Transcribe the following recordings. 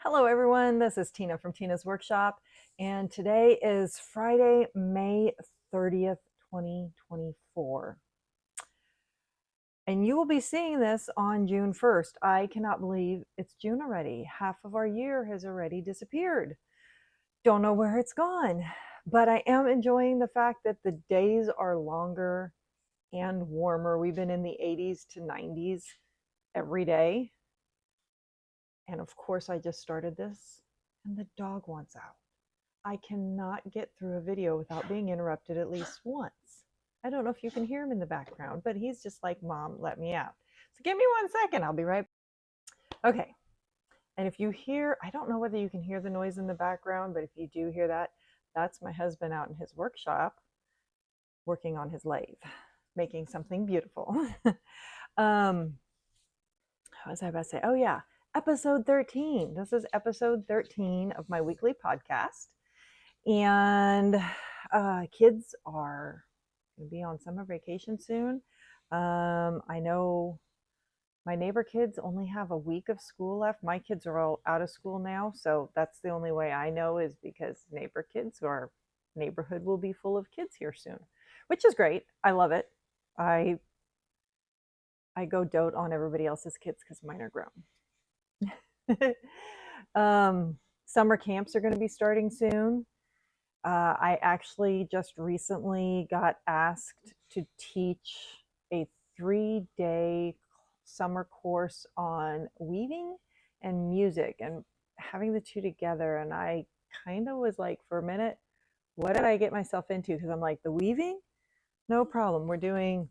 Hello, everyone. This is Tina from Tina's Workshop, and today is Friday, May 30th, 2024. And you will be seeing this on June 1st. I cannot believe it's June already. Half of our year has already disappeared. Don't know where it's gone, but I am enjoying the fact that the days are longer and warmer. We've been in the 80s to 90s every day. And of course, I just started this, and the dog wants out. I cannot get through a video without being interrupted at least once. I don't know if you can hear him in the background, but he's just like, Mom, let me out. So give me 1 second. I'll be right back. Okay. And if you hear, I don't know whether you can hear the noise in the background, but if you do hear that, that's my husband out in his workshop working on his lathe, making something beautiful. What was I about to say? Oh, yeah. Episode 13. This is episode 13 of my weekly podcast. And kids are going to be on summer vacation soon. I know my neighbor kids only have a week of school left. My kids are all out of school now, so that's the only way I know is because neighbor kids, our neighborhood will be full of kids here soon, which is great. I love it. I go dote on everybody else's kids because mine are grown. Summer camps are going to be starting soon. I actually just recently got asked to teach a 3-day summer course on weaving and music and having the two together. And I kind of was like, for a minute, what did I get myself into? Because I'm like, the weaving, no problem. We're doing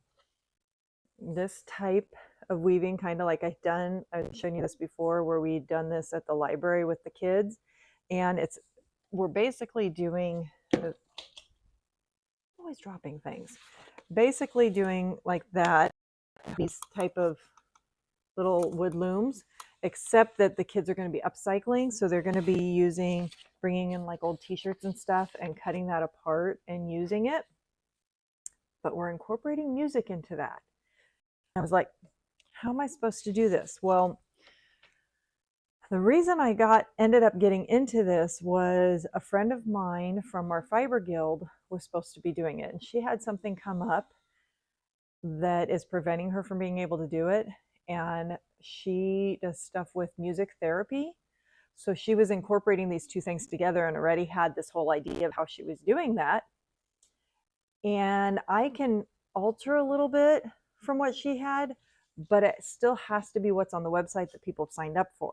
this type of weaving, kind of like I've shown you this before, where we'd done this at the library with the kids. And we're basically doing, always dropping things, basically doing like that, these type of little wood looms, except that the kids are going to be upcycling. So they're going to be bringing in like old t-shirts and stuff and cutting that apart and using it. But we're incorporating music into that. I was like, how am I supposed to do this? Well, the reason I ended up getting into this was a friend of mine from our fiber guild was supposed to be doing it. And she had something come up that is preventing her from being able to do it. And she does stuff with music therapy. So she was incorporating these two things together and already had this whole idea of how she was doing that. And I can alter a little bit from what she had, but it still has to be what's on the website that people have signed up for.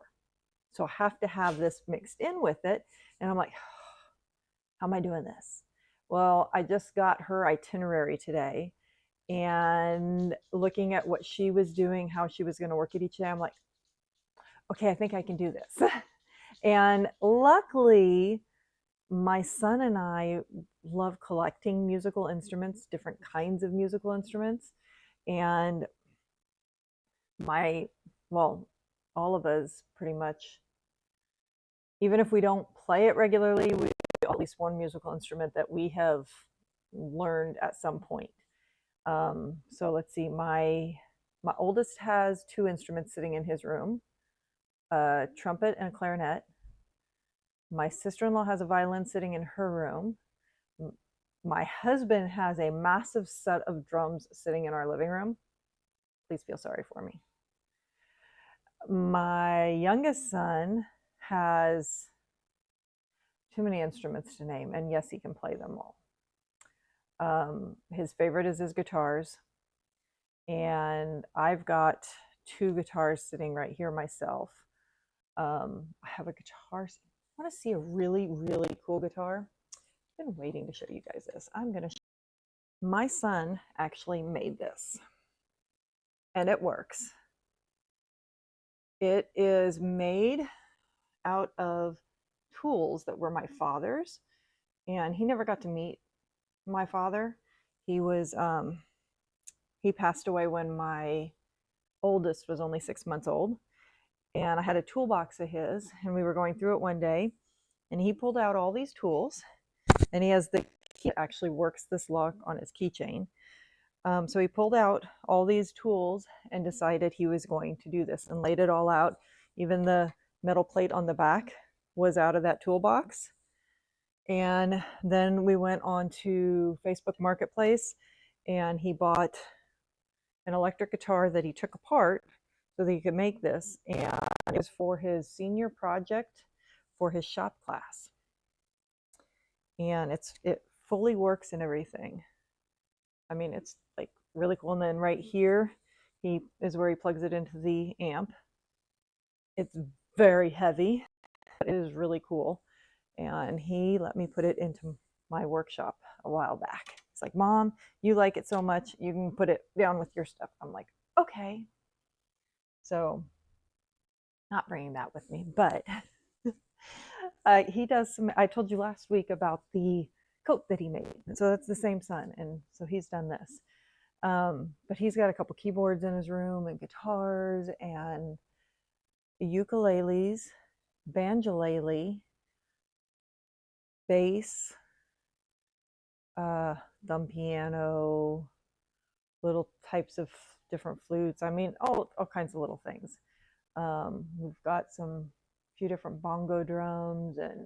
So I have to have this mixed in with it. And I'm like, how am I doing this? Well, I just got her itinerary today, and looking at what she was doing, how she was going to work it each day, I'm like, okay, I think I can do this. And luckily, my son and I love collecting musical instruments, different kinds of musical instruments. And well, all of us pretty much, even if we don't play it regularly, we have at least one musical instrument that we have learned at some point. So let's see, my oldest has 2 instruments sitting in his room, a trumpet and a clarinet. My sister-in-law has a violin sitting in her room. My husband has a massive set of drums sitting in our living room. Please feel sorry for me. My youngest son has too many instruments to name, and yes, he can play them all. His favorite is his guitars, and I've got 2 guitars sitting right here myself. I have a guitar. I want to see a really, really cool guitar. I've been waiting to show you guys this. My son actually made this, and it works. It is made out of tools that were my father's, and he never got to meet my father. He passed away when my oldest was only 6 months old, and I had a toolbox of his, and we were going through it one day, and he pulled out all these tools, and he has the key that actually works this lock on his keychain. So he pulled out all these tools and decided he was going to do this and laid it all out, even the metal plate on the back was out of that toolbox. And then we went on to Facebook Marketplace, and he bought an electric guitar that he took apart so that he could make this. And it was for his senior project for his shop class. And it fully works and everything. I mean, it's like really cool. And then right here, he is where he plugs it into the amp. It's very heavy, but it is really cool. And he let me put it into my workshop a while back. It's like, Mom, you like it so much, you can put it down with your stuff. I'm like, okay. So not bringing that with me, but he does some, I told you last week about the coat that he made. So that's the same son. And so he's done this. But he's got a couple keyboards in his room and guitars and ukuleles, banjolele, bass, thumb piano, little types of different flutes. I mean, all kinds of little things. We've got few different bongo drums and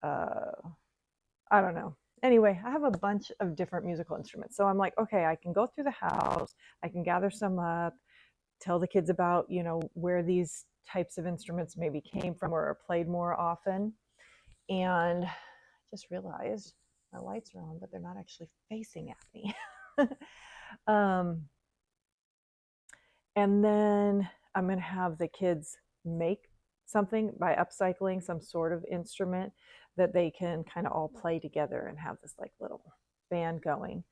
I don't know. Anyway, I have a bunch of different musical instruments. So I'm like, okay, I can go through the house, I can gather some up, tell the kids about, where these types of instruments maybe came from or are played more often. And I just realized my lights are on, but they're not actually facing at me. And then I'm going to have the kids make something by upcycling some sort of instrument that they can kind of all play together and have this like little band going.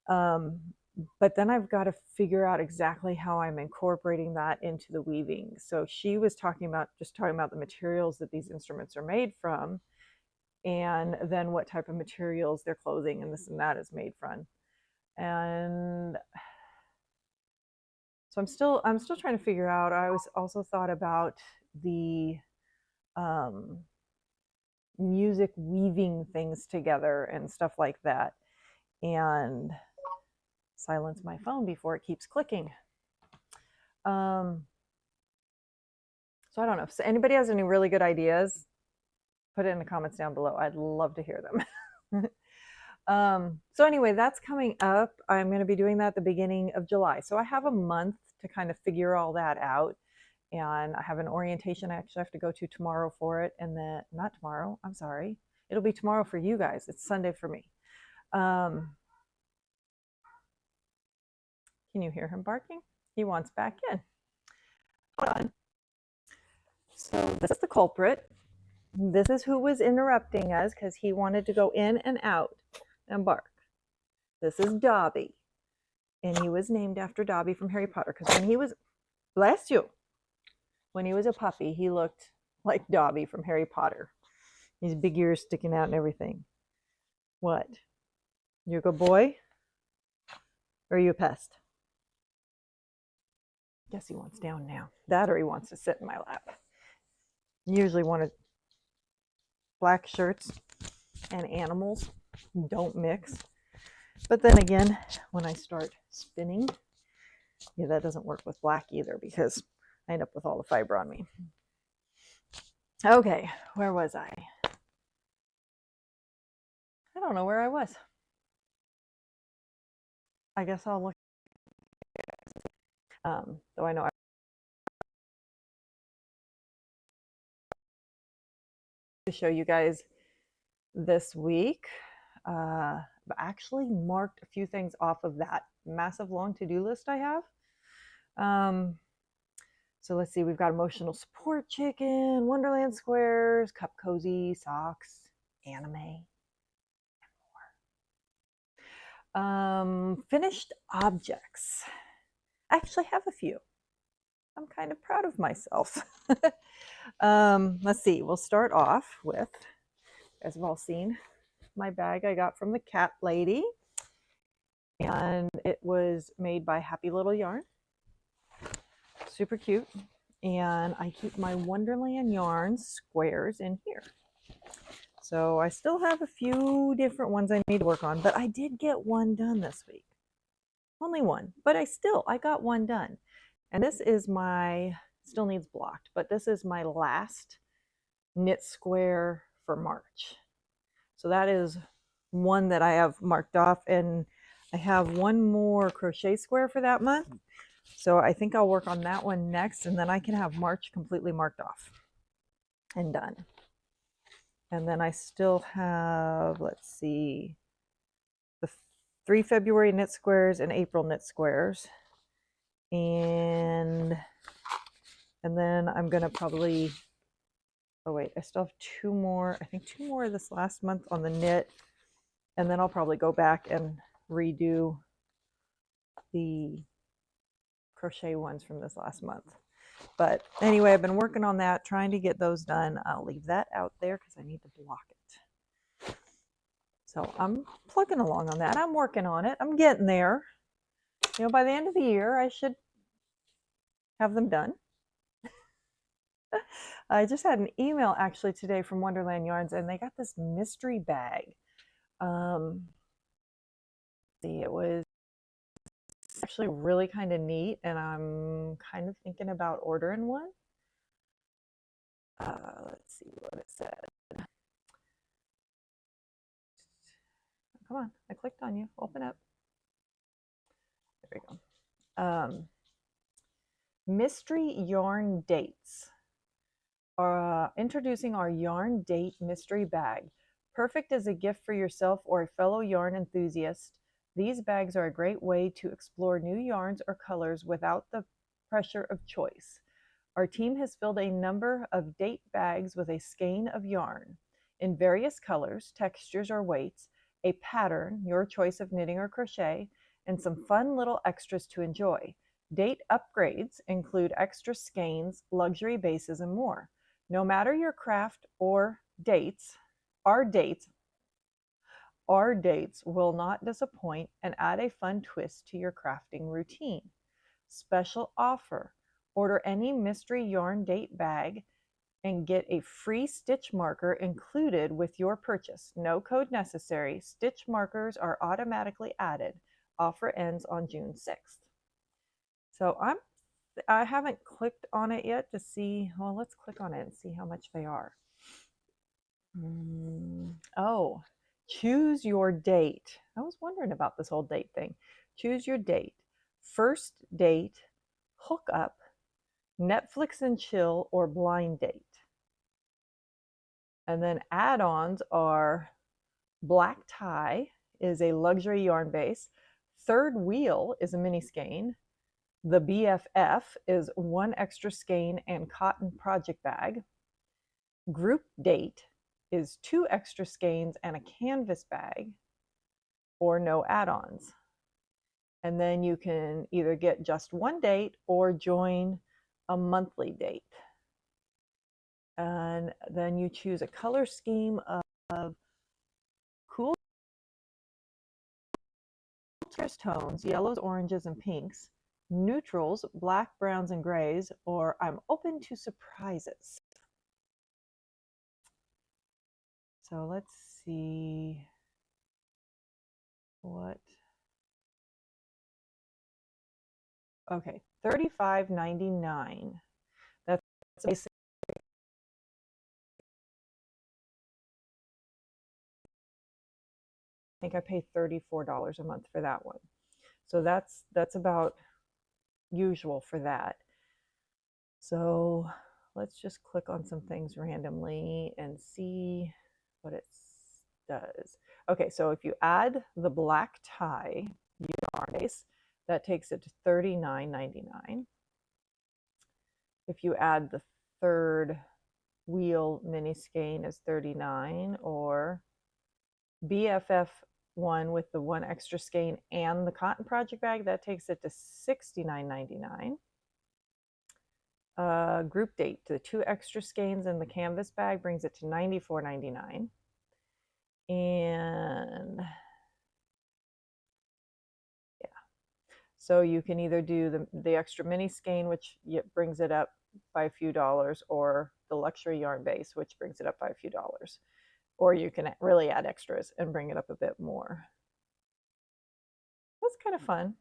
But then I've got to figure out exactly how I'm incorporating that into the weaving. So she was talking about the materials that these instruments are made from, and then what type of materials their clothing and this and that is made from. And so I'm still trying to figure out. I was also thought about the music weaving things together and stuff like that. And silence my phone before it keeps clicking. So I don't know if anybody has any really good ideas, put it in the comments down below. I'd love to hear them. So anyway, that's coming up. I'm going to be doing that at the beginning of July. So I have a month to kind of figure all that out. And I have an orientation I actually have to go to tomorrow for it. And then, not tomorrow, I'm sorry. It'll be tomorrow for you guys. It's Sunday for me. Can you hear him barking? He wants back in. Hold on. So this is the culprit. This is who was interrupting us because he wanted to go in and out and bark. This is Dobby. And he was named after Dobby from Harry Potter because when he was, bless you, when he was a puppy, he looked like Dobby from Harry Potter. His big ears sticking out and everything. What? You a good boy? Or are you a pest? Guess he wants down now. That or he wants to sit in my lap. Usually wanted black shirts and animals don't mix. But then again, when I start spinning, yeah, that doesn't work with black either because I end up with all the fiber on me. Okay, where was I? I don't know where I was. I guess I'll look. Though I know to show you guys this week. I've actually marked a few things off of that massive long to-do list I have. So let's see, we've got emotional support chicken, Wonderland squares, cup cozy, socks, anime, and more. Finished objects. I actually have a few. I'm kind of proud of myself. Let's see, we'll start off with, as we've all seen, my bag I got from the cat lady. And it was made by Happy Little Yarn. Super cute. And I keep my Wonderland yarn squares in here. So I still have a few different ones I need to work on, but I did get one done this week. Only one, but I got one done. And this is my still needs blocked, but this is my last knit square for March. So that is one that I have marked off, and I have one more crochet square for that month. So I think I'll work on that one next, and then I can have March completely marked off and done. And then I still have, let's see, the 3 February knit squares and April knit squares. And then I'm going to probably, oh wait, I still have 2 more, I think 2 more this last month on the knit. And then I'll probably go back and redo the crochet ones from this last month. But anyway, I've been working on that, trying to get those done. I'll leave that out there because I need to block it. So I'm plugging along on that. I'm working on it. I'm getting there. You know, by the end of the year, I should have them done. I just had an email actually today from Wonderland Yarns, and they got this mystery bag. It was actually really kind of neat, and I'm kind of thinking about ordering one. Let's see what it said. Come on, I clicked on you. Open up. There we go. Mystery yarn dates. Introducing our yarn date mystery bag. Perfect as a gift for yourself or a fellow yarn enthusiast. These bags are a great way to explore new yarns or colors without the pressure of choice. Our team has filled a number of date bags with a skein of yarn in various colors, textures, or weights, a pattern, your choice of knitting or crochet, and some fun little extras to enjoy. Date upgrades include extra skeins, luxury bases, and more. No matter your craft or dates, our dates will not disappoint and add a fun twist to your crafting routine. Special offer. Order any mystery yarn date bag and get a free stitch marker included with your purchase. No code necessary. Stitch markers are automatically added. Offer ends on June 6th. So I haven't clicked on it yet to see, well, let's click on it and see how much they are. Oh, choose your date. I was wondering about this whole date thing. Choose your date. First date, hookup, Netflix and chill, or blind date. And then add-ons are black tie is a luxury yarn base. Third wheel is a mini skein. The BFF is 1 extra skein and cotton project bag. Group date is 2 extra skeins and a canvas bag, or no add-ons. And then you can either get just 1 date or join a monthly date. And then you choose a color scheme of cool tones, yellows, oranges, and pinks, neutrals, black, browns, and grays, or I'm open to surprises. So let's see what. Okay, $35.99. That's basic. I think I pay $34 a month for that one. So that's about usual for that. So let's just click on some things randomly and see what it does. Okay, so if you add the black tie yarn base, that takes it to $39.99. If you add the third wheel mini skein is $39, or BFF one with the 1 extra skein and the cotton project bag, that takes it to $69.99. Group date, the 2 extra skeins and the canvas bag brings it to $94.99. And yeah, so you can either do the extra mini skein, which brings it up by a few dollars, or the luxury yarn base, which brings it up by a few dollars. Or you can really add extras and bring it up a bit more. That's kind of fun.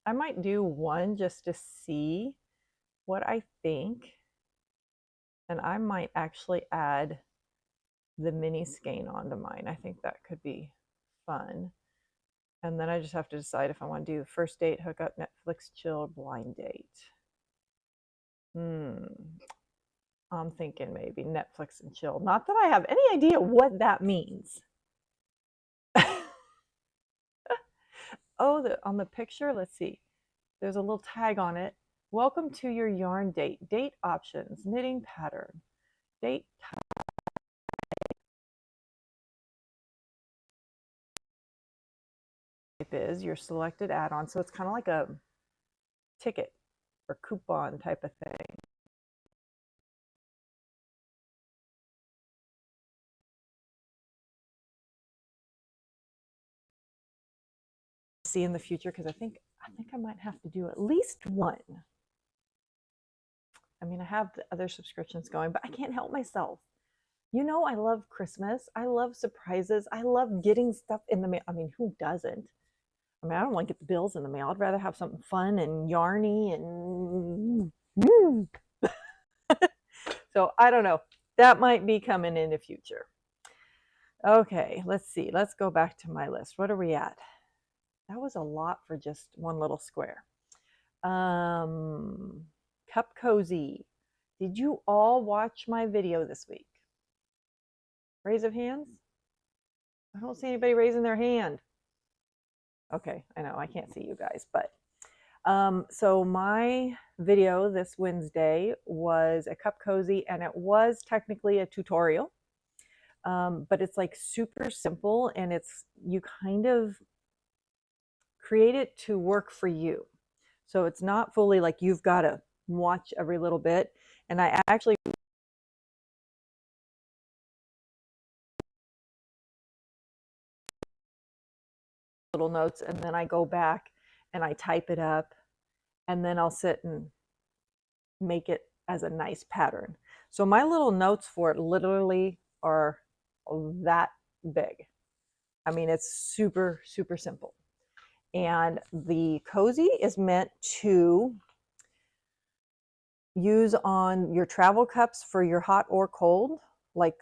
I might do one just to see what I think, and I might actually add the mini skein onto mine. I think that could be fun. And then I just have to decide if I want to do first date, hookup, Netflix, chill, blind date. I'm thinking maybe Netflix and chill. Not that I have any idea what that means. Oh, on the picture, let's see. There's a little tag on it. Welcome to your yarn date. Date options, knitting pattern, date type is your selected add-on. So it's kind of like a ticket or coupon type of thing. See in the future, because I think I might have to do at least one. I mean, I have the other subscriptions going, but I can't help myself. You know, I love Christmas. I love surprises. I love getting stuff in the mail. I mean, who doesn't? I mean, I don't want to get the bills in the mail. I'd rather have something fun and yarny and so I don't know. That might be coming in the future. Okay, let's see. Let's go back to my list. What are we at? That was a lot for just one little square. Cup Cozy. Did you all watch my video this week? Raise of hands? I don't see anybody raising their hand. Okay, I know I can't see you guys, but so my video this Wednesday was a cup cozy, and it was technically a tutorial, but it's like super simple, and it's you kind of create it to work for you. So it's not fully like you've got to watch every little bit. And I actually little notes, and then I go back and I type it up, and then I'll sit and make it as a nice pattern. So my little notes for it literally are that big. I mean, it's super, super simple. And the cozy is meant to use on your travel cups for your hot or cold, like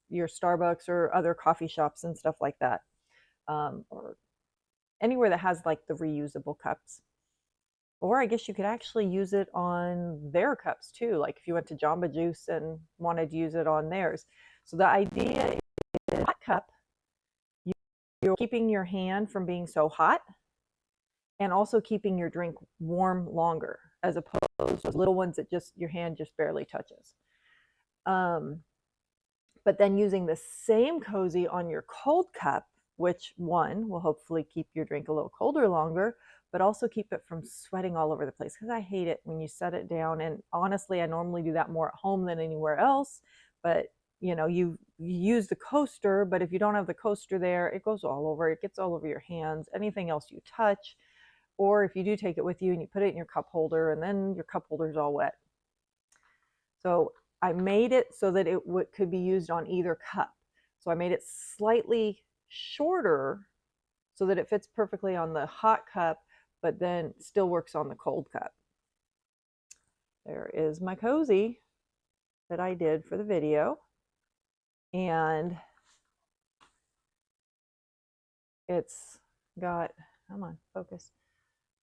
your Starbucks or other coffee shops and stuff like that, or anywhere that has like the reusable cups. Or I guess you could actually use it on their cups too, like if you went to Jamba Juice and wanted to use it on theirs. So the idea is hot cup, you're keeping your hand from being so hot and also keeping your drink warm longer, as opposed to little ones that just your hand just barely touches. But then using the same cozy on your cold cup, which one will hopefully keep your drink a little colder longer, but also keep it from sweating all over the place, because I hate it when you set it down. And honestly, I normally do that more at home than anywhere else. But you know, you use the coaster, but if you don't have the coaster there, it goes all over. It gets all over your hands, anything else you touch. Or if you do take it with you and you put it in your cup holder, and then your cup holder is all wet. So I made it so that it could be used on either cup. So I made it slightly shorter so that it fits perfectly on the hot cup, but then still works on the cold cup. There is my cozy that I did for the video. And it's got, come on, focus.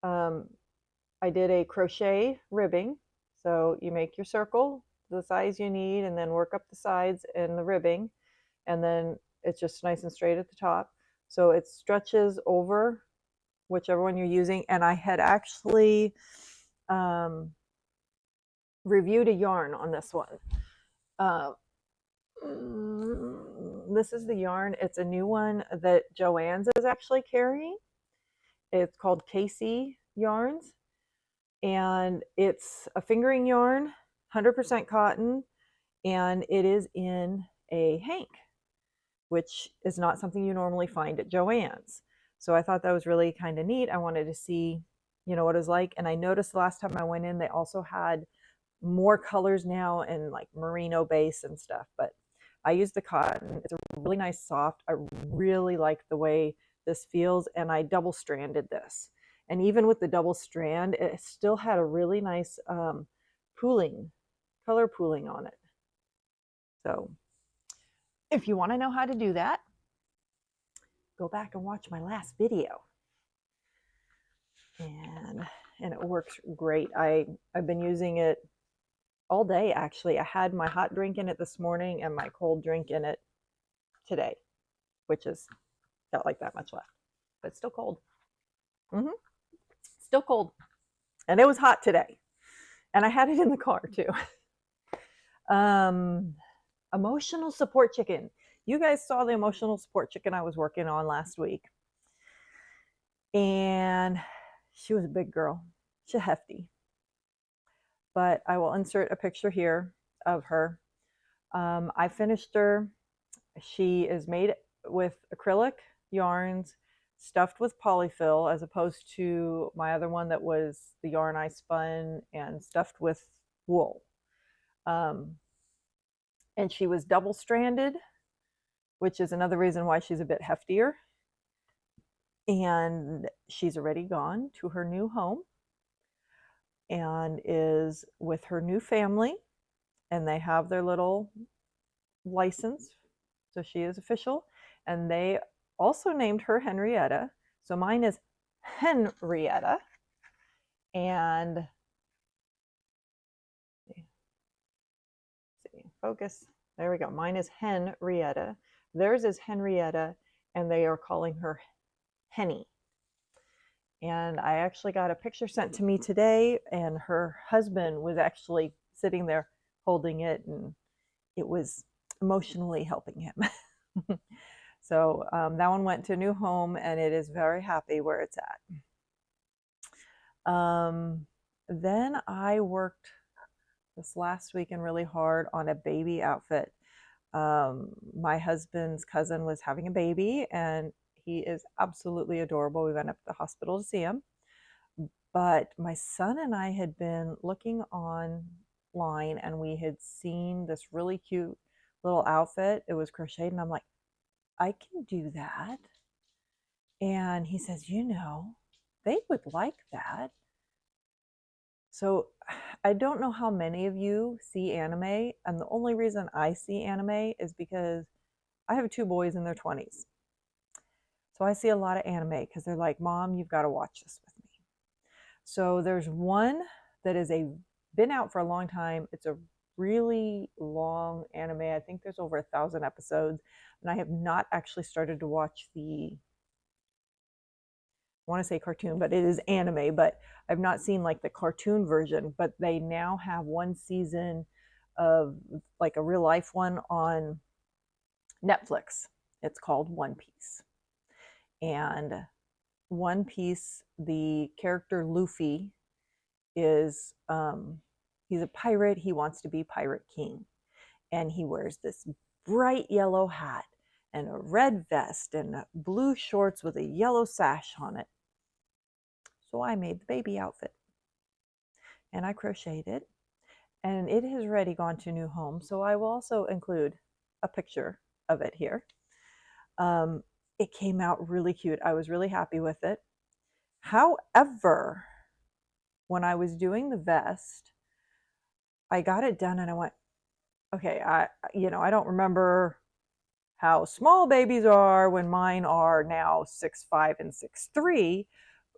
I did a crochet ribbing. So you make your circle the size you need, and then work up the sides and the ribbing, and then it's just nice and straight at the top. So it stretches over whichever one you're using. And I had actually reviewed a yarn on this one. This is the yarn. It's a new one that Joann's is actually carrying. It's called Casey Yarns, and it's a fingering yarn, 100% cotton, and it is in a hank, which is not something you normally find at Joann's. So I thought that was really kind of neat. I wanted to see, you know, what it was like. And I noticed the last time I went in, they also had more colors now and like merino base and stuff. But I used the cotton. It's a really nice soft. I really like the way this feels. And I double stranded this. And even with the double strand, it still had a really nice color pooling on it. So if you want to know how to do that, go back and watch my last video. And it works great. I've been using it all day, actually. I had my hot drink in it this morning and my cold drink in it today, which is got like that much left, but it's still cold. Still cold. And it was hot today. And I had it in the car too. Emotional support chicken. You guys saw the emotional support chicken I was working on last week. And she was a big girl. She's hefty. But I will insert a picture here of her. I finished her. She is made with acrylic yarns stuffed with polyfill, as opposed to my other one that was the yarn I spun and stuffed with wool. And she was double stranded, which is another reason why she's a bit heftier. And she's already gone to her new home and is with her new family, and they have their little license. So she is official, and they also named her Henrietta. So mine is Henrietta, and see, focus. There we go. Mine is Henrietta. Theirs is Henrietta, and they are calling her Henny. And I actually got a picture sent to me today, and her husband was actually sitting there holding it, and it was emotionally helping him. So that one went to a new home, and it is very happy where it's at. Then I worked this last weekend really hard on a baby outfit. My husband's cousin was having a baby, and he is absolutely adorable. We went up to the hospital to see him. But my son and I had been looking online, and we had seen this really cute little outfit. It was crocheted, and I'm like, I can do that. And he says, you know, they would like that. So I don't know how many of you see anime, and the only reason I see anime is because I have 2 boys in their 20s. So I see a lot of anime because they're like, Mom, you've got to watch this with me. So there's one that is been out for a long time. It's a really long anime. I think there's over 1,000 episodes, and I have not actually started to watch I want to say cartoon, but it is anime, but I've not seen like the cartoon version. But they now have 1 season of like a real life one on Netflix. It's called One Piece. And One Piece, the character Luffy is he's a pirate. He wants to be Pirate King, and he wears this bright yellow hat and a red vest and blue shorts with a yellow sash on it. So I made the baby outfit, and I crocheted it, and it has already gone to a new home. So I will also include a picture of it here. It came out really cute. I was really happy with it. However, when I was doing the vest, I got it done and I went, okay, I don't remember how small babies are when mine are now 6'5" and 6'3",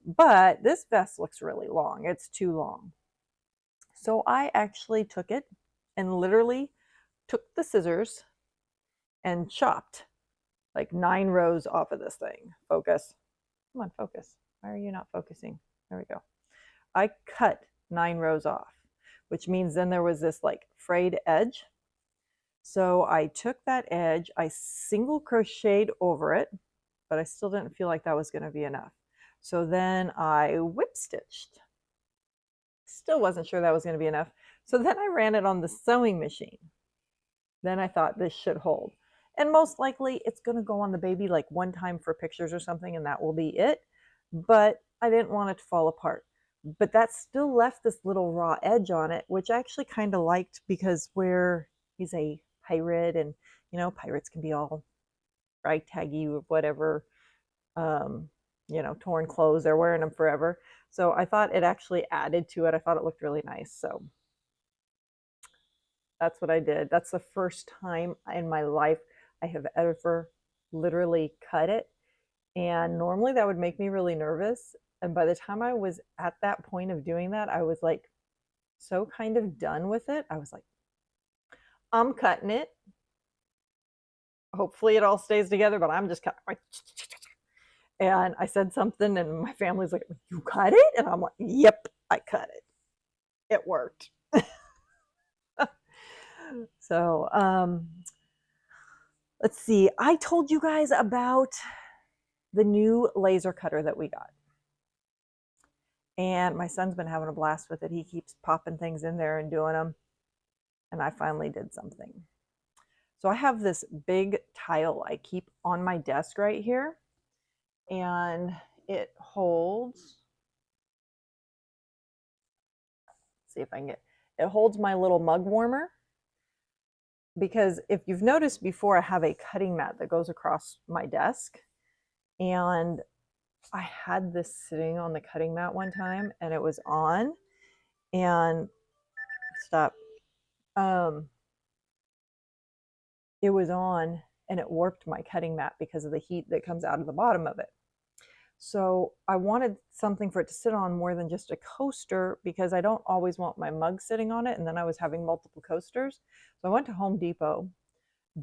but this vest looks really long. It's too long. So I actually took it and literally took the scissors and chopped like 9 rows off of this thing. Focus. Come on, focus. Why are you not focusing? There we go. I cut 9 rows off, which means then there was this like frayed edge. So I took that edge, I single crocheted over it, but I still didn't feel like that was going to be enough. So then I whip stitched. Still wasn't sure that was going to be enough. So then I ran it on the sewing machine. Then I thought this should hold. And most likely it's going to go on the baby like 1 time for pictures or something, and that will be it. But I didn't want it to fall apart. But that still left this little raw edge on it, which I actually kind of liked, because where he's a pirate, and pirates can be all ragtaggy or whatever. torn clothes. They're wearing them forever. So I thought it actually added to it. I thought it looked really nice. So that's what I did. That's the first time in my life I have ever literally cut it. And normally that would make me really nervous. And by the time I was at that point of doing that, I was like so kind of done with it. I was like, I'm cutting it. Hopefully it all stays together, but I'm just cutting. And I said something, and my family's like, "You cut it?" And I'm like, "Yep, I cut it. It worked." So, let's see. I told you guys about the new laser cutter that we got. And my son's been having a blast with it. He keeps popping things in there and doing them. And I finally did something. So I have this big tile I keep on my desk right here. And it holds, see if I can get, it holds my little mug warmer. Because if you've noticed before, I have a cutting mat that goes across my desk. And I had this sitting on the cutting mat one time and it was on and stop. It was on and it warped my cutting mat because of the heat that comes out of the bottom of it. So I wanted something for it to sit on more than just a coaster because I don't always want my mug sitting on it. And then I was having multiple coasters. So I went to Home Depot,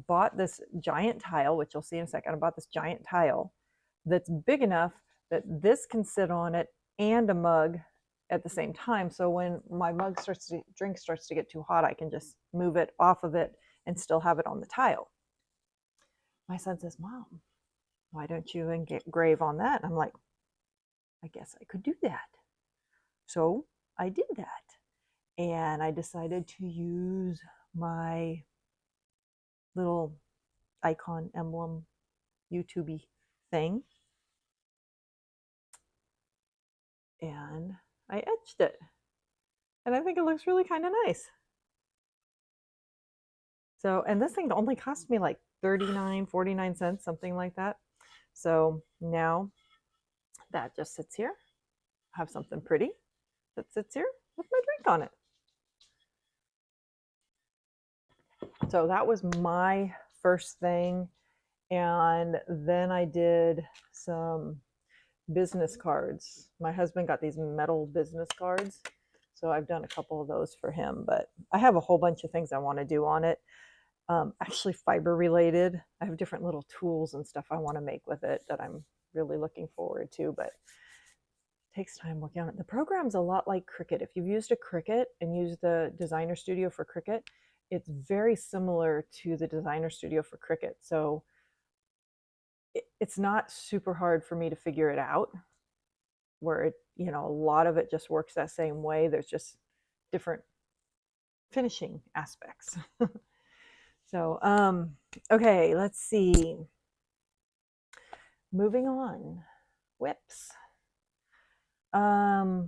bought this giant tile, which you'll see in a second. I bought this giant tile that's big enough that this can sit on it and a mug at the same time. So when my drink starts to get too hot, I can just move it off of it and still have it on the tile. My son says, "Mom, why don't you engrave on that?" And I'm like, I guess I could do that. So I did that. And I decided to use my little icon emblem YouTube thing. And I etched it. And I think it looks really kind of nice. So, and this thing only cost me like 49 something like that. So now that just sits here. I have something pretty that sits here with my drink on it. So that was my first thing. And then I did some business cards. My husband got these metal business cards. So I've done a couple of those for him, but I have a whole bunch of things I want to do on it. Actually fiber related. I have different little tools and stuff I want to make with it that I'm really looking forward to, but it takes time working on it. The program's a lot like Cricut. If you've used a Cricut and used the Designer Studio for Cricut, it's very similar to the Designer Studio for Cricut. So it's not super hard for me to figure it out, where it, a lot of it just works that same way. There's just different finishing aspects. So, okay, let's see. Moving on. Whips. Summer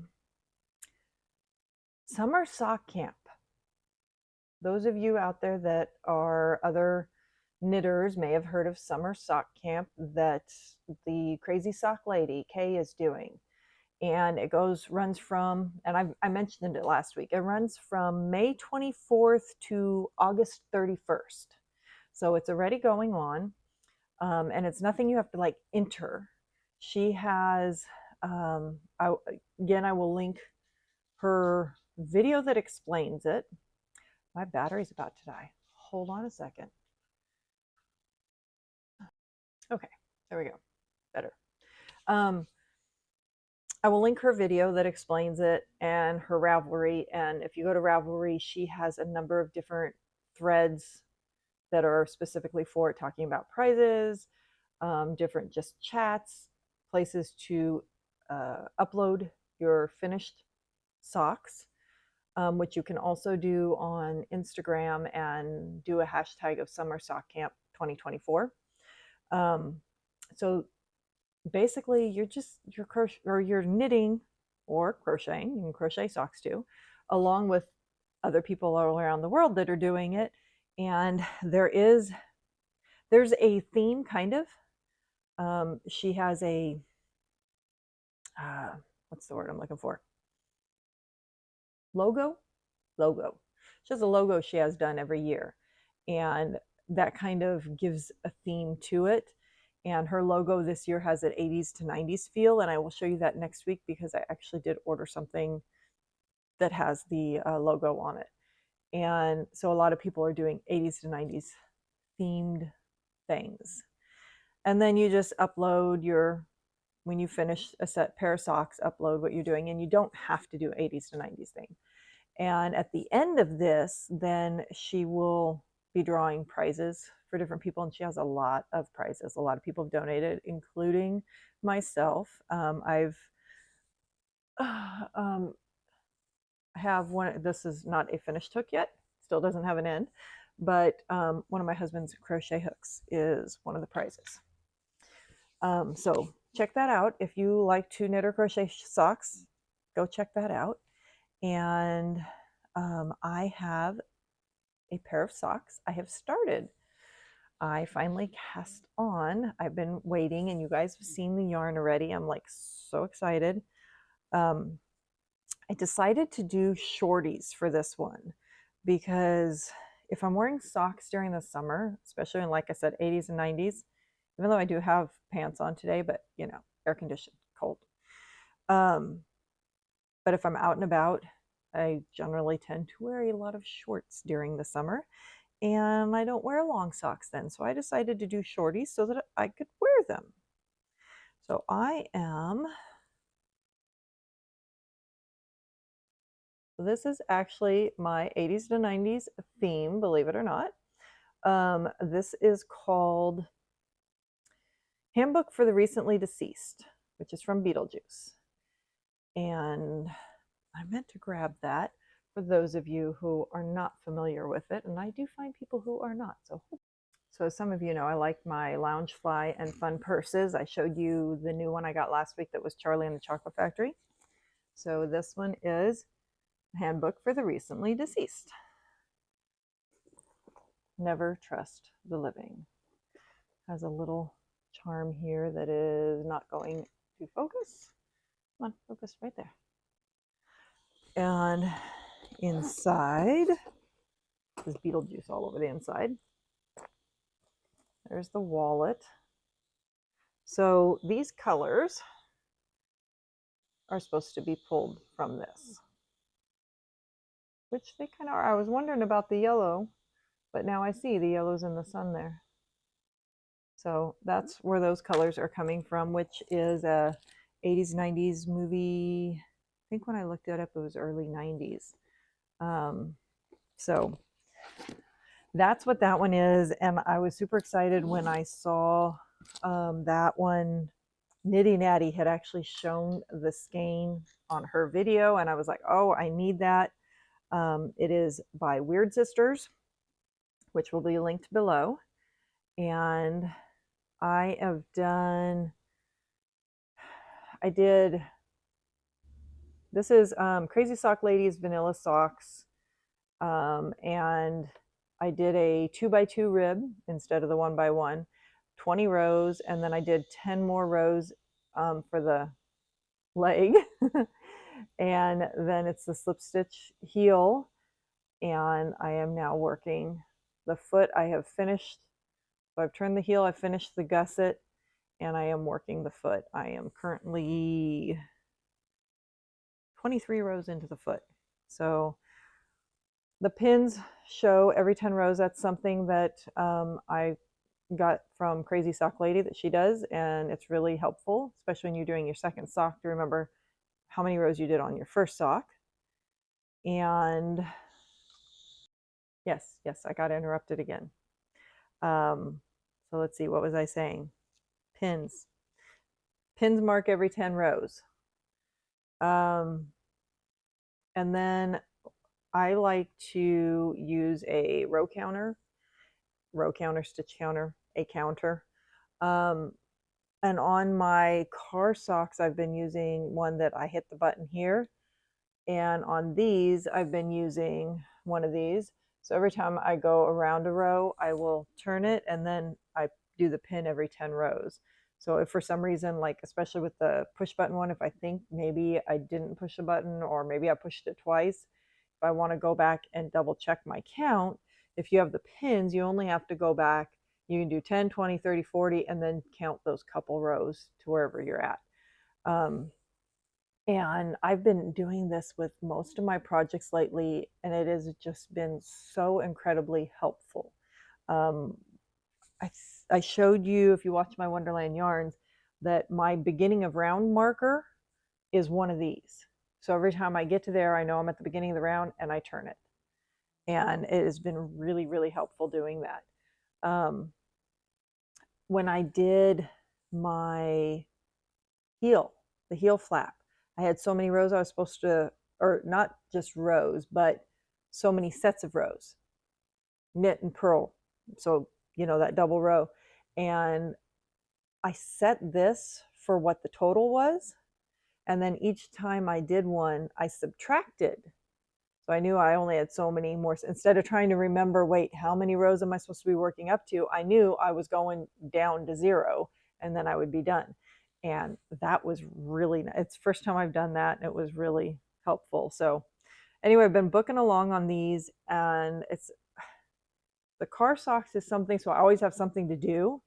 sock camp. Those of you out there that are other knitters may have heard of summer sock camp that the Crazy Sock Lady, Kay, is doing. And it runs from, and I mentioned it last week, it runs from May 24th to August 31st. So it's already going on. And it's nothing you have to like enter. She has, I will link her video that explains it. My battery's about to die. Hold on a second. Okay, there we go. Better. I will link her video that explains it and her Ravelry. And if you go to Ravelry, she has a number of different threads that are specifically for it, talking about prizes, different just chats, places to upload your finished socks, which you can also do on Instagram and do a hashtag of Summer Sock Camp 2024. So basically, you're knitting or crocheting. You can crochet socks too, along with other people all around the world that are doing it. And there's a theme, kind of. She has a what's the word I'm looking for? Logo. She has a logo she has done every year, and that kind of gives a theme to it. And her logo this year has an 80s to 90s feel, and I will show you that next week because I actually did order something that has the logo on it. And so a lot of people are doing 80s to 90s themed things. And then you just upload when you finish a set pair of socks, upload what you're doing, and you don't have to do 80s to 90s thing. And at the end of this, then she will be drawing prizes for different people, and she has a lot of prizes. A lot of people have donated, including myself. I've have one. This is not a finished hook yet; still doesn't have an end, but one of my husband's crochet hooks is one of the prizes. So check that out if you like to knit or crochet socks. Go check that out. And I have a pair of socks I have started. I finally cast on. I've been waiting, and you guys have seen the yarn already. I'm like so excited. I decided to do shorties for this one because if I'm wearing socks during the summer, especially in, like I said, 80s and 90s, even though I do have pants on today, but you know, air conditioned, cold. But if I'm out and about, I generally tend to wear a lot of shorts during the summer, and I don't wear long socks then. So I decided to do shorties so that I could wear them. So this is actually my 80s to 90s theme, believe it or not. This is called Handbook for the Recently Deceased, which is from Beetlejuice. And I meant to grab that for those of you who are not familiar with it, and I do find people who are not. So as some of you know, I like my Loungefly and Fun purses. I showed you the new one I got last week that was Charlie and the Chocolate Factory. So this one is Handbook for the Recently Deceased. Never trust the living. Has a little charm here that is not going to focus. Come on, focus right there. And inside, there's Beetlejuice all over the inside. There's the wallet. So these colors are supposed to be pulled from this, which they kind of are. I was wondering about the yellow, but now I see the yellow's in the sun there. So that's where those colors are coming from, which is a 80s, 90s movie. I think when I looked it up, it was early 90s. So that's what that one is. And I was super excited when I saw that one. Nitty Natty had actually shown the skein on her video, and I was like, oh, I need that. It is by Weird Sisters, which will be linked below. And I have done, this is Crazy Sock Ladies Vanilla Socks. And I did a 2x2 rib instead of the 1x1, 20 rows, and then I did 10 more rows for the leg. And then it's the slip stitch heel, and I am now working the foot. I have finished, so I've turned the heel, I've finished the gusset, and I am working the foot. I am currently 23 rows into the foot. So the pins show every 10 rows. That's something that I got from Crazy Sock Lady that she does, and it's really helpful, especially when you're doing your second sock, to remember how many rows you did on your first sock. And yes, I got interrupted again. So let's see, what was I saying? Pins mark every 10 rows. And then I like to use a row counter, stitch counter, a counter. And on my car socks, I've been using one that I hit the button here. And on these, I've been using one of these. So every time I go around a row, I will turn it, and then I do the pin every 10 rows. So if for some reason, like especially with the push button one, if I think maybe I didn't push a button or maybe I pushed it twice, if I want to go back and double check my count, if you have the pins, you only have to go back. You can do 10, 20, 30, 40, and then count those couple rows to wherever you're at. And I've been doing this with most of my projects lately, and it has just been so incredibly helpful. Um, I showed you, if you watch my Wonderland Yarns, that my beginning of round marker is one of these. So every time I get to there, I know I'm at the beginning of the round and I turn it. And it has been really, really helpful doing that. When I did my heel, the heel flap, I had so many rows I was supposed to, or not just rows, but so many sets of rows, knit and purl. So, that double row. And I set this for what the total was. And then each time I did one, I subtracted. So I knew I only had so many more. Instead of trying to remember, wait, how many rows am I supposed to be working up to? I knew I was going down to 0 and then I would be done. And that was really nice. It's the first time I've done that and it was really helpful. So anyway, I've been booking along on these, and the car socks is something, so I always have something to do,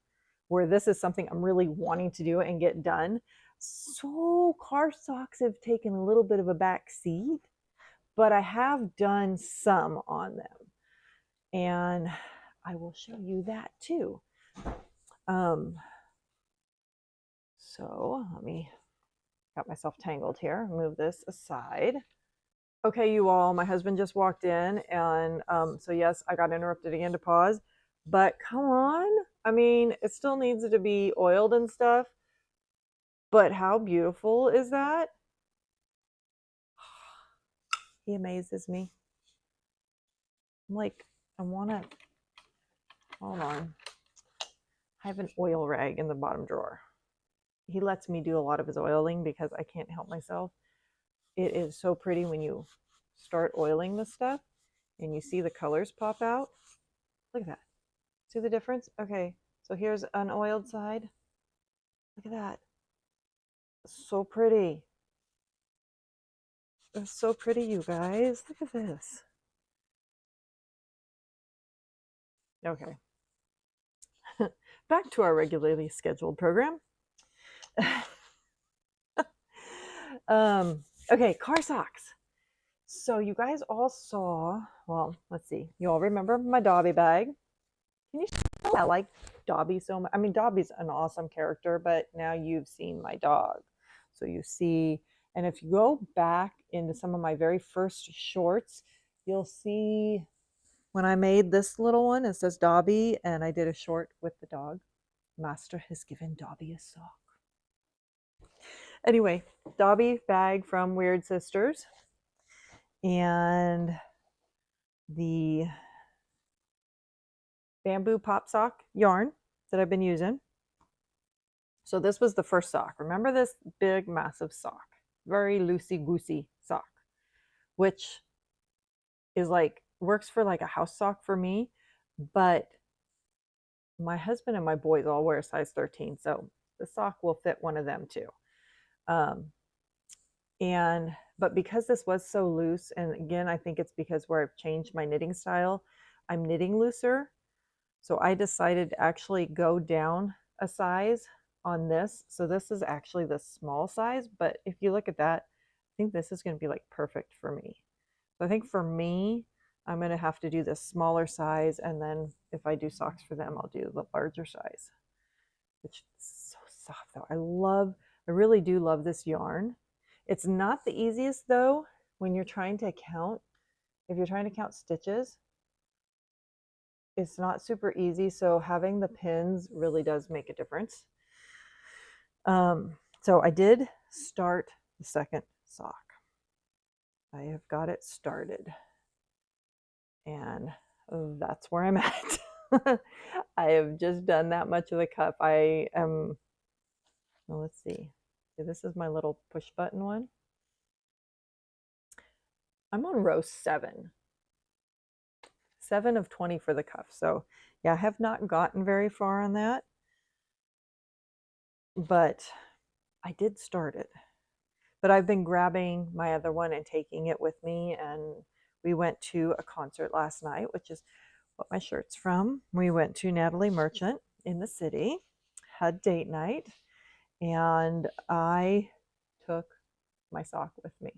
where this is something I'm really wanting to do and get done. So car socks have taken a little bit of a back seat, but I have done some on them, and I will show you that too. So let me, got myself tangled here, move this aside. Okay, you all, my husband just walked in, and so yes, I got interrupted again to pause, but come on. I mean, it still needs to be oiled and stuff, but how beautiful is that? He amazes me. I'm like, I want to, hold on. I have an oil rag in the bottom drawer. He lets me do a lot of his oiling because I can't help myself. It is so pretty when you start oiling this stuff and you see the colors pop out. Look at that. See the difference? Okay, so here's an oiled side. Look at that. So pretty. It's so pretty, you guys. Look at this. Okay. Back to our regularly scheduled program. Okay, car socks. So you guys all saw, well, let's see. You all remember my Dobby bag. Can you see I like Dobby so much? I mean, Dobby's an awesome character, but now you've seen my dog. So you see, and if you go back into some of my very first shorts, you'll see when I made this little one, it says Dobby, and I did a short with the dog. Master has given Dobby a sock. Anyway, Dobby bag from Weird Sisters, and the bamboo pop sock yarn that I've been using. So this was the first sock. Remember this big, massive sock, very loosey-goosey sock, which is like, works for like a house sock for me, but my husband and my boys all wear a size 13, so the sock will fit one of them too. But because this was so loose, and again, I think it's because where I've changed my knitting style, I'm knitting looser. So I decided to actually go down a size on this. So this is actually the small size, but if you look at that, I think this is going to be like perfect for me. So I think for me, I'm going to have to do this smaller size, and then if I do socks for them, I'll do the larger size, which is so soft though. I really do love this yarn. It's not the easiest though when you're trying to count. If you're trying to count stitches, it's not super easy. So having the pins really does make a difference. So I did start the second sock. I have got it started, and that's where I'm at. I have just done that much of the cuff. I am, well, let's see. This is my little push button one. I'm on row 7 of 20 for the cuff. So yeah, I have not gotten very far on that. but I did start it. But I've been grabbing my other one and taking it with me. And we went to a concert last night, which is what my shirt's from. We went to Natalie Merchant in the city, had date night, and I took my sock with me.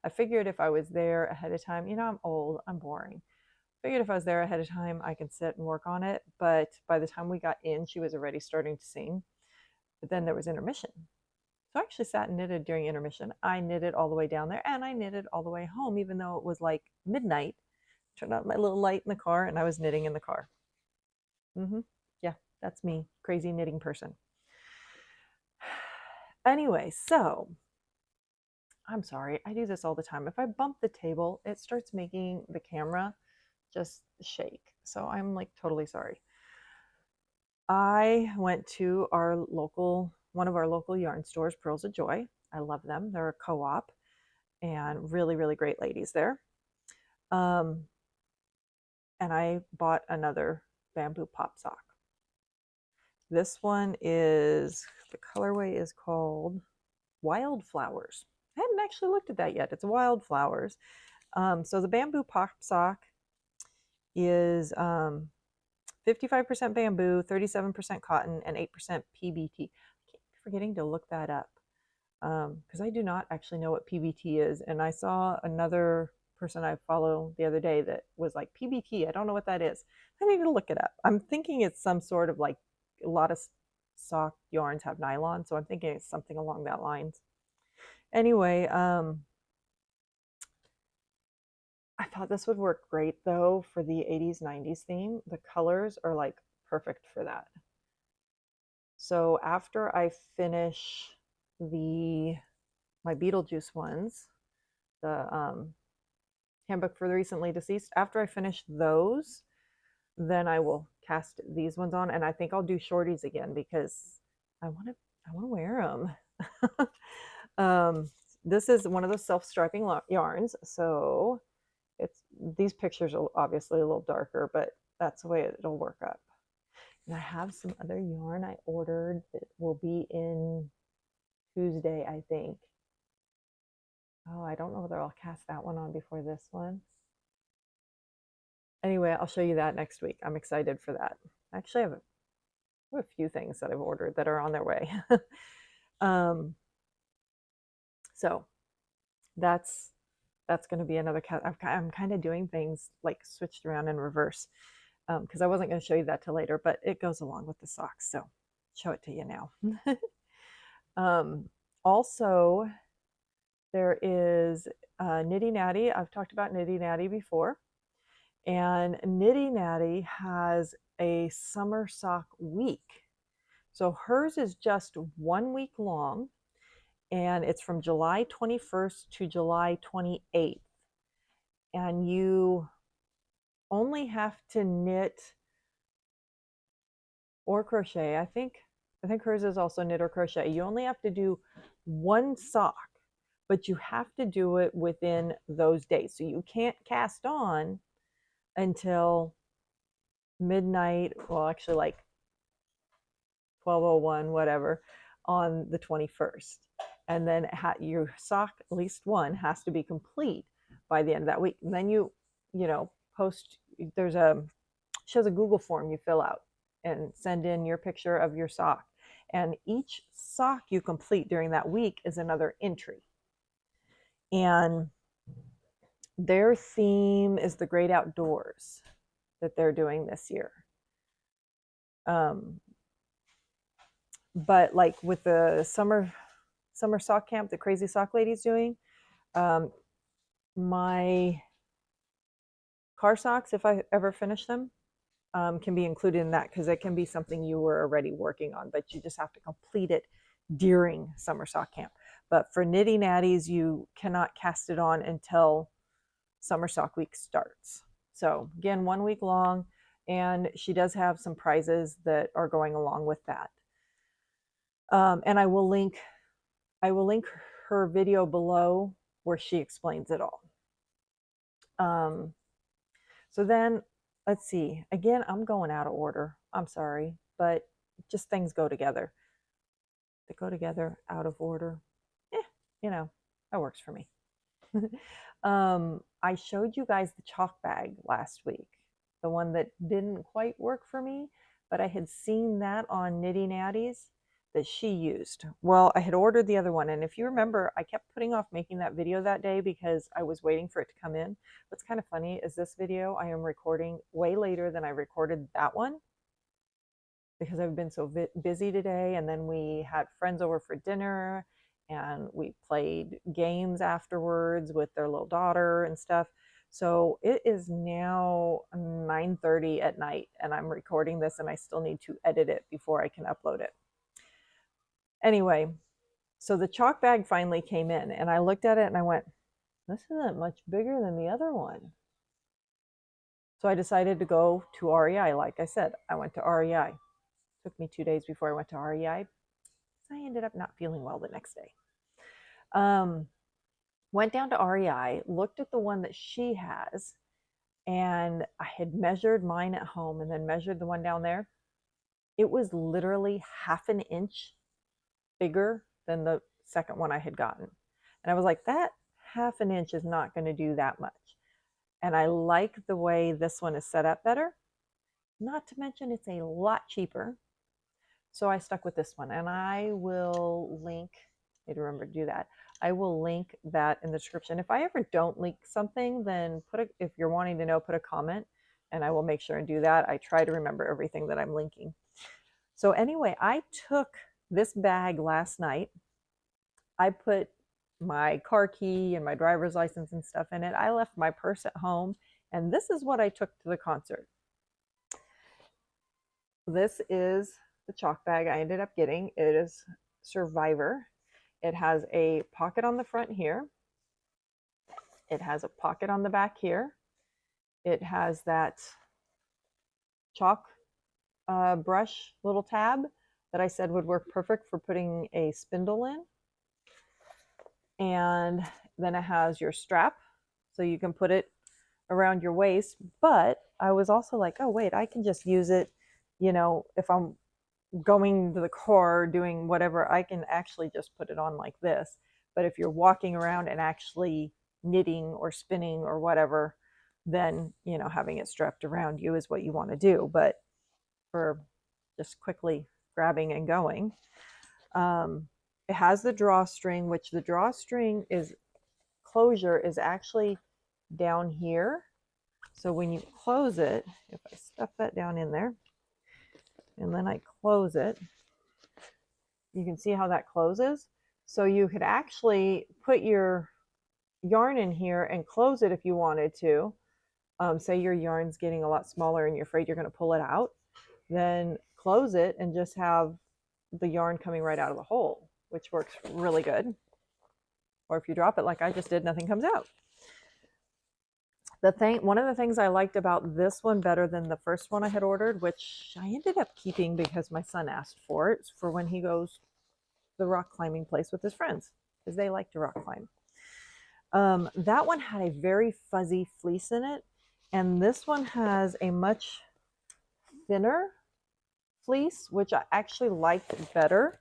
I figured if I was there ahead of time, I'm old, I'm boring. Figured if I was there ahead of time, I could sit and work on it. But by the time we got in, she was already starting to sing. But then there was intermission. So I actually sat and knitted during intermission. I knitted all the way down there and I knitted all the way home, even though it was like midnight. Turned on my little light in the car and I was knitting in the car. Mm-hmm. Yeah, that's me, crazy knitting person. Anyway, so I'm sorry. I do this all the time. If I bump the table, it starts making the camera just shake. So I'm like totally sorry. I went to one of our local yarn stores, Pearls of Joy. I love them. They're a co-op and really, really great ladies there. Um, and I bought another bamboo pop sock. This one the colorway is called Wildflowers. I hadn't actually looked at that yet. It's Wildflowers. So the bamboo pop sock is 55% bamboo, 37% cotton, and 8% PBT. I keep forgetting to look that up because I do not actually know what PBT is. And I saw another person I follow the other day that was like, PBT, I don't know what that is. I need to look it up. I'm thinking it's some sort of like a lot of sock yarns have nylon, so I'm thinking it's something along that lines. Anyway, I thought this would work great though for the 80s 90s theme. The colors are like perfect for that. So after I finish my Beetlejuice ones, the Handbook for the Recently Deceased, after I finish those, then I will cast these ones on, and I think I'll do shorties again because I want to wear them. This is one of those self-striping yarns, so these pictures are obviously a little darker, but that's the way it'll work up. And I have some other yarn I ordered that will be in Tuesday, I think. Oh, I don't know whether I'll cast that one on before this one. Anyway, I'll show you that next week. I'm excited for that. Actually, I have a few things that I've ordered that are on their way. So that's going to be another cast. I'm kind of doing things like switched around in reverse because I wasn't going to show you that till later, but it goes along with the socks. So show it to you now. Also, there is Nitty Natty. I've talked about Nitty Natty before. And Nitty Natty has a summer sock week. So hers is just 1 week long, and it's from July 21st to July 28th. And you only have to knit or crochet. I think hers is also knit or crochet. You only have to do one sock, but you have to do it within those days. So you can't cast on until midnight. Well, actually, like 12:01, whatever, on the 21st. And then your sock, at least one, has to be complete by the end of that week. And then post, shows a Google form you fill out and send in your picture of your sock. And each sock you complete during that week is another entry. And their theme is the great outdoors that they're doing this year. But like with the summer sock camp the Crazy Sock Lady's doing, my car socks, if I ever finish them, can be included in that because it can be something you were already working on, but you just have to complete it during summer sock camp. But for Nitty Natties, you cannot cast it on until summer sock week starts. So again, 1 week long, and she does have some prizes that are going along with that. And I will link her video below where she explains it all. So then let's see. Again, I'm going out of order. I'm sorry, but just things go together. that go together out of order. You know, that works for me. I showed you guys the chalk bag last week, the one that didn't quite work for me, but I had seen that on Nitty Natty's that she used. Well, I had ordered the other one, and if you remember, I kept putting off making that video that day because I was waiting for it to come in. What's kind of funny is this video I am recording way later than I recorded that one because I've been so busy today, and then we had friends over for dinner and we played games afterwards with their little daughter and stuff. So it is now 9:30 at night and I'm recording this and I still need to edit it before I can upload it. Anyway, so the chalk bag finally came in and I looked at it and I went, this isn't much bigger than the other one. So I decided to go to REI. Like I said, I went to REI. It took me 2 days before I went to REI. I ended up not feeling well the next day. Went down to REI, looked at the one that she has, and I had measured mine at home and then measured the one down there. It was literally half an inch bigger than the second one I had gotten. And I was like, that half an inch is not going to do that much. And I like the way this one is set up better. Not to mention it's a lot cheaper. So I stuck with this one, and I will link, I need to remember to do that. I will link that in the description. If I ever don't link something, then if you're wanting to know, put a comment and I will make sure and do that. I try to remember everything that I'm linking. So anyway, I took this bag last night. I put my car key and my driver's license and stuff in it. I left my purse at home, and this is what I took to the concert. This is the chalk bag I ended up getting. It is Survivor. It has a pocket on the front here. It has a pocket on the back here. It has that chalk brush little tab that I said would work perfect for putting a spindle in. And then it has your strap, so you can put it around your waist. But I was also like, oh, wait, I can just use it, if I'm going to the car doing whatever, I can actually just put it on like this. But if you're walking around and actually knitting or spinning or whatever, then having it strapped around you is what you want to do. But for just quickly grabbing and going, it has the drawstring, which the drawstring closure is actually down here. So when you close it, if I stuff that down in there and then I close it, you can see how that closes. So you could actually put your yarn in here and close it if you wanted to. Say your yarn's getting a lot smaller and you're afraid you're going to pull it out, then close it and just have the yarn coming right out of the hole, which works really good. Or if you drop it like I just did, nothing comes out. One of the things I liked about this one better than the first one I had ordered, which I ended up keeping because my son asked for it, for when he goes to the rock climbing place with his friends, because they like to rock climb. That one had a very fuzzy fleece in it, and this one has a much thinner fleece, which I actually liked better.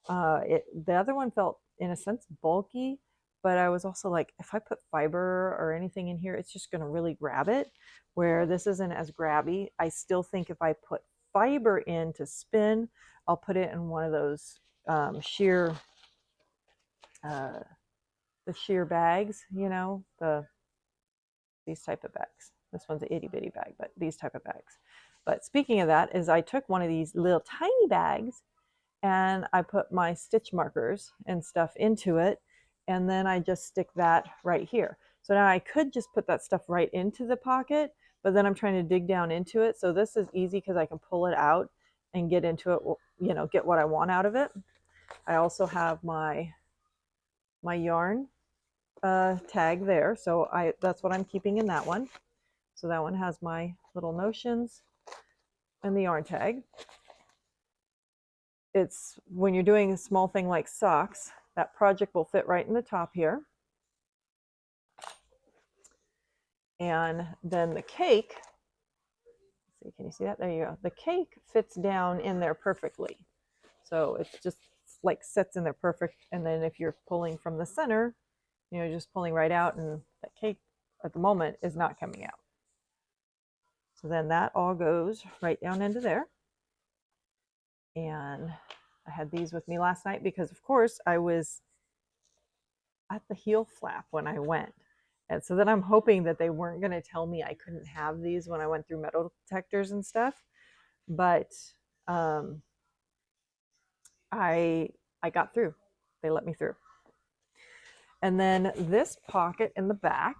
The other one felt, in a sense, bulky, but I was also like, if I put fiber or anything in here, it's just going to really grab it, where this isn't as grabby. I still think if I put fiber in to spin, I'll put it in one of those sheer bags, these type of bags. This one's an itty bitty bag, but these type of bags. But speaking of that, is I took one of these little tiny bags and I put my stitch markers and stuff into it, and then I just stick that right here. So now I could just put that stuff right into the pocket, but then I'm trying to dig down into it. So this is easy because I can pull it out and get into it, get what I want out of it. I also have my yarn tag there, so that's what I'm keeping in that one. So that one has my little notions and the yarn tag. It's when you're doing a small thing like socks, that project will fit right in the top here. And then the cake, let's see, can you see that? There you go. The cake fits down in there perfectly. So it's just like sits in there perfect. And then if you're pulling from the center, you know, just pulling right out, and that cake at the moment is not coming out. So then that all goes right down into there. And I had these with me last night because, of course, I was at the heel flap when I went. And so then I'm hoping that they weren't going to tell me I couldn't have these when I went through metal detectors and stuff. But um, I got through. They let me through. And then this pocket in the back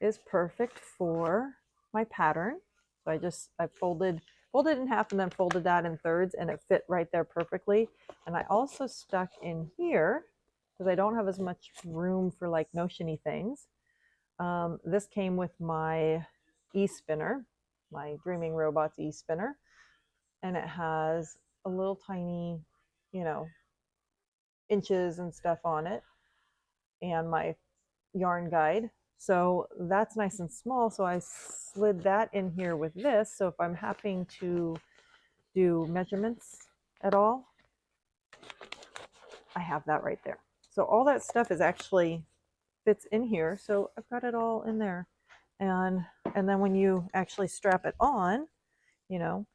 is perfect for my pattern. So I folded in half and then folded that in thirds, and it fit right there perfectly. And I also stuck in here, because I don't have as much room for like notiony things. This came with my e-spinner, my Dreaming Robots e-spinner, and it has a little tiny, you know, inches and stuff on it, and my yarn guide. So that's nice and small. So I slid that in here with this. So if I'm having to do measurements at all, I have that right there. So all that stuff is actually fits in here. So I've got it all in there. And then when you actually strap it on, you know,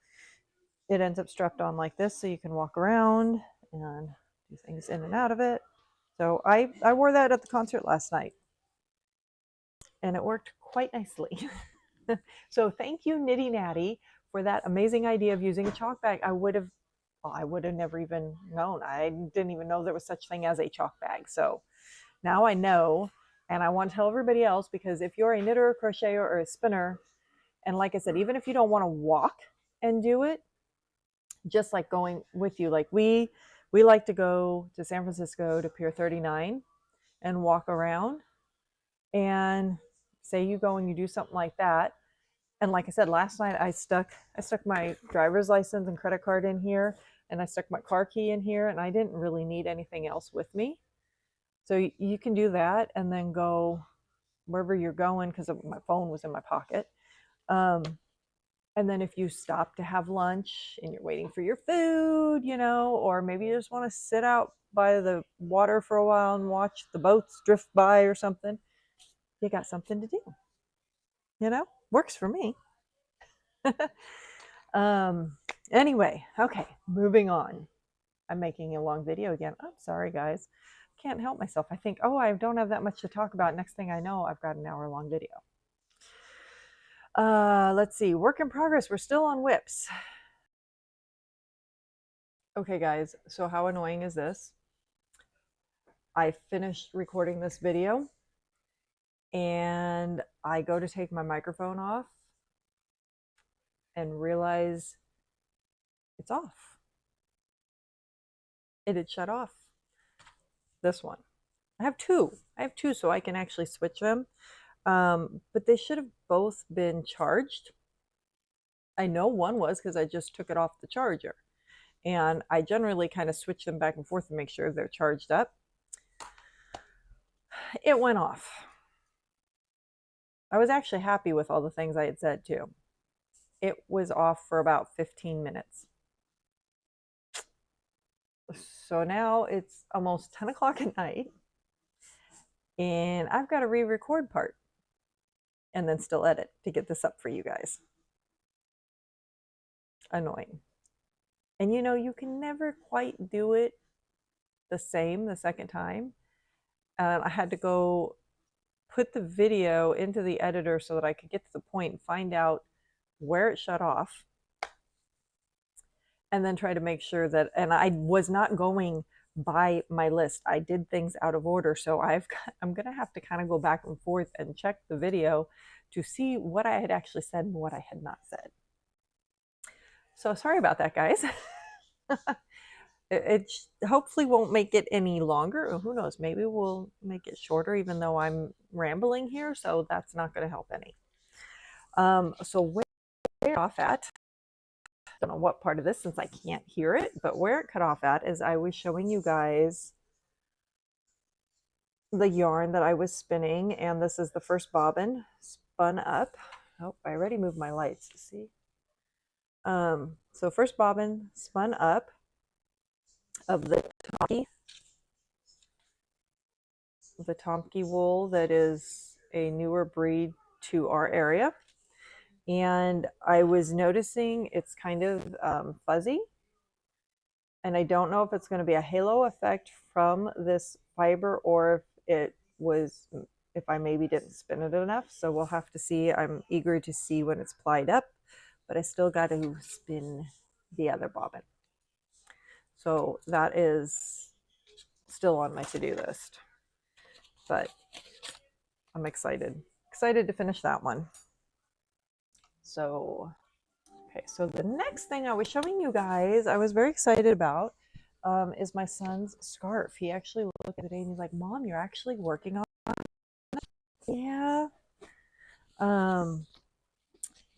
it ends up strapped on like this, so you can walk around and do things in and out of it. So I wore that at the concert last night, and it worked quite nicely. So thank you, Nitty Natty, for that amazing idea of using a chalk bag. I would have never even known. I didn't even know there was such thing as a chalk bag. So now I know, and I want to tell everybody else, because if you're a knitter or crocheter or a spinner, and like I said, even if you don't want to walk and do it, just like going with you, like we like to go to San Francisco to Pier 39 and walk around. And say you go and you do something like that, and like I said, last night I stuck my driver's license and credit card in here, and I stuck my car key in here, and I didn't really need anything else with me. So you can do that and then go wherever you're going, because my phone was in my pocket. And then if you stop to have lunch and you're waiting for your food, you know, or maybe you just want to sit out by the water for a while and watch the boats drift by or something, you got something to do. You know, works for me. Anyway, okay, moving on. I'm making a long video again. I'm sorry, guys. Can't help myself. I think, oh, I don't have that much to talk about. Next thing I know, I've got an hour-long video. Let's see. Work in progress. We're still on whips. Okay, guys. So how annoying is this? I finished recording this video, and I go to take my microphone off and realize it's off. It had shut off. This one. I have two, so I can actually switch them. But they should have both been charged. I know one was because I just took it off the charger. And I generally kind of switch them back and forth to make sure they're charged up. It went off. I was actually happy with all the things I had said too. It was off for about 15 minutes. So now it's almost 10 o'clock at night, and I've got to re-record part and then still edit to get this up for you guys. Annoying. And you know, you can never quite do it the same the second time. I had to go put the video into the editor so that I could get to the point and find out where it shut off, and then try to make sure that, and I was not going by my list. I did things out of order. So I'm going to have to kind of go back and forth and check the video to see what I had actually said and what I had not said. So sorry about that, guys. It hopefully won't make it any longer. Or who knows, maybe we'll make it shorter, even though I'm rambling here. So that's not going to help any. So where off at, I don't know what part of this, since I can't hear it, but where it cut off at is I was showing you guys the yarn that I was spinning, and this is the first bobbin spun up. Oh, I already moved my lights, see? So first bobbin spun up, of the Tomke wool that is a newer breed to our area. And I was noticing it's kind of fuzzy. And I don't know if it's going to be a halo effect from this fiber or if it was, if I maybe didn't spin it enough. So we'll have to see. I'm eager to see when it's plied up, but I still got to spin the other bobbin. So that is still on my to-do list, but I'm excited to finish that one. So, okay, so the next thing I was showing you guys, I was very excited about, is my son's scarf. He actually looked at it and he's like, "Mom, you're actually working on it?" Yeah.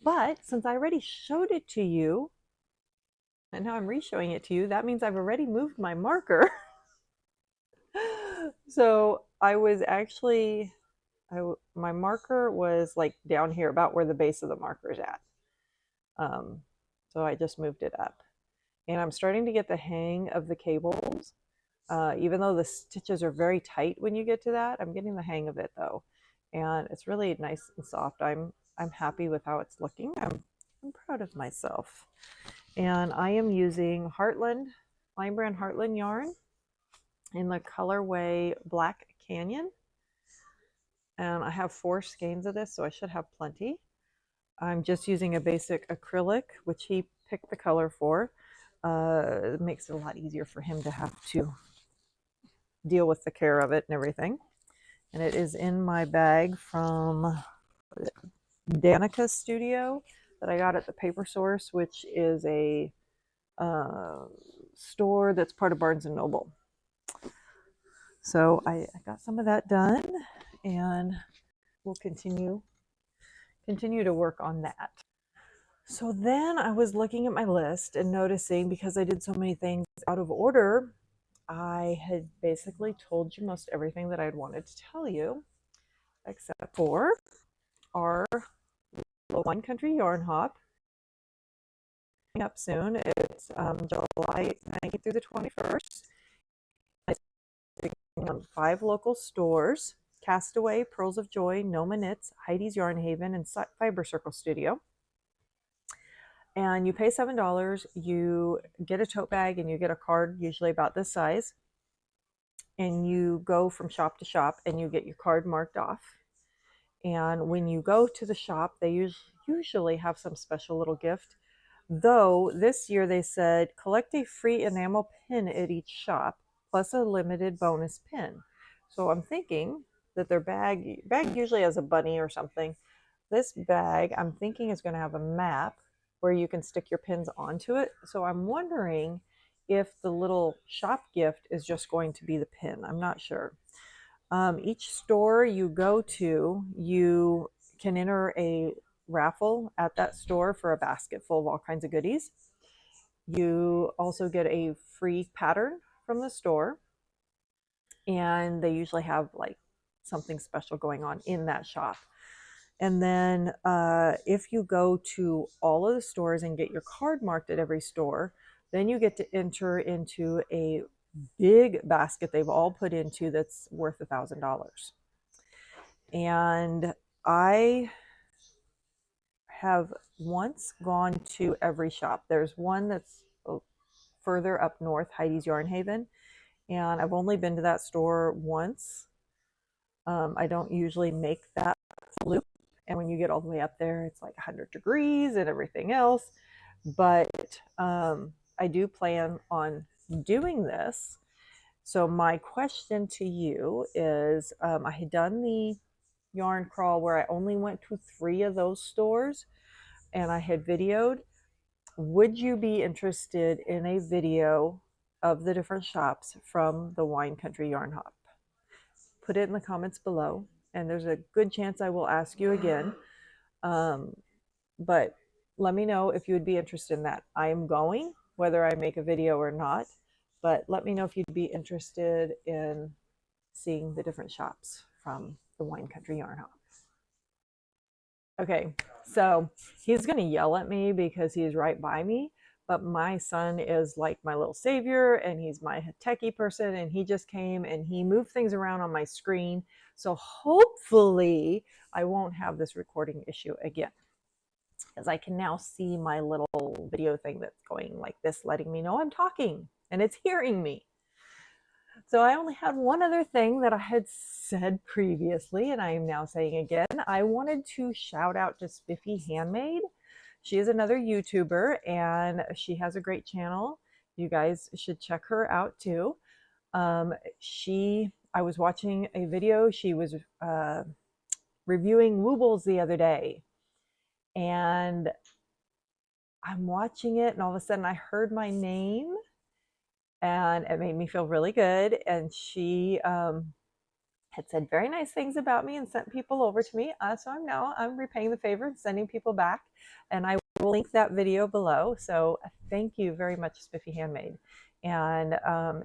But since I already showed it to you, and now I'm re-showing it to you, that means I've already moved my marker. So I was actually, my marker was like down here, about where the base of the marker is at. So I just moved it up. And I'm starting to get the hang of the cables. Even though the stitches are very tight when you get to that, I'm getting the hang of it though. And it's really nice and soft. I'm happy with how it's looking. I'm proud of myself. And I am using Heartland, Line Brand Heartland yarn in the colorway Black Canyon. And I have 4 skeins of this, so I should have plenty. I'm just using a basic acrylic, which he picked the color for. It makes it a lot easier for him to have to deal with the care of it and everything. And it is in my bag from Danica Studio that I got at the Paper Source, which is a store that's part of Barnes and Noble. So I got some of that done, and we'll continue to work on that. So then I was looking at my list and noticing, because I did so many things out of order, I had basically told you most everything that I'd wanted to tell you, except for our Wine Country Yarn Hop coming up soon. It's July 19th through the 21st. It's on 5 local stores: Castaway, Pearls of Joy, Noma Knits, Heidi's Yarn Haven, and Fiber Circle Studio. And you pay $7, you get a tote bag, and you get a card usually about this size. And you go from shop to shop and you get your card marked off. And when you go to the shop, they usually have some special little gift. Though this year they said collect a free enamel pin at each shop, plus a limited bonus pin. So I'm thinking that their bag usually has a bunny or something. This bag, I'm thinking, is going to have a map where you can stick your pins onto it. So I'm wondering if the little shop gift is just going to be the pin. I'm not sure. Each store you go to, you can enter a raffle at that store for a basket full of all kinds of goodies. You also get a free pattern from the store, and they usually have like something special going on in that shop. And then if you go to all of the stores and get your card marked at every store, then you get to enter into a big basket they've all put into that's worth $1,000. And I have once gone to every shop. There's one that's further up north, Heidi's Yarn Haven, and I've only been to that store once. I don't usually make that loop, and when you get all the way up there, it's like 100 degrees and everything else. But I do plan on doing this. So my question to you is, I had done the yarn crawl where I only went to 3 of those stores, and I had videoed. Would you be interested in a video of the different shops from the Wine Country Yarn Hop? Put it in the comments below, and there's a good chance I will ask you again. But let me know if you would be interested in that. I am going, whether I make a video or not, but let me know if you'd be interested in seeing the different shops from the Wine Country Yarn Hop. Okay, so he's going to yell at me because he's right by me, but my son is like my little savior, and he's my techie person, and he just came and he moved things around on my screen. So hopefully I won't have this recording issue again, because I can now see my little video thing that's going like this, letting me know I'm talking and it's hearing me. So I only had one other thing that I had said previously, and I am now saying again. I wanted to shout out to Spiffy Handmade. She is another YouTuber, and she has a great channel. You guys should check her out too. I was watching a video. She was reviewing Woobles the other day, and I'm watching it, and all of a sudden I heard my name, and it made me feel really good. And she had said very nice things about me and sent people over to me. So I'm repaying the favor and sending people back. And I will link that video below. So thank you very much, Spiffy Handmade. And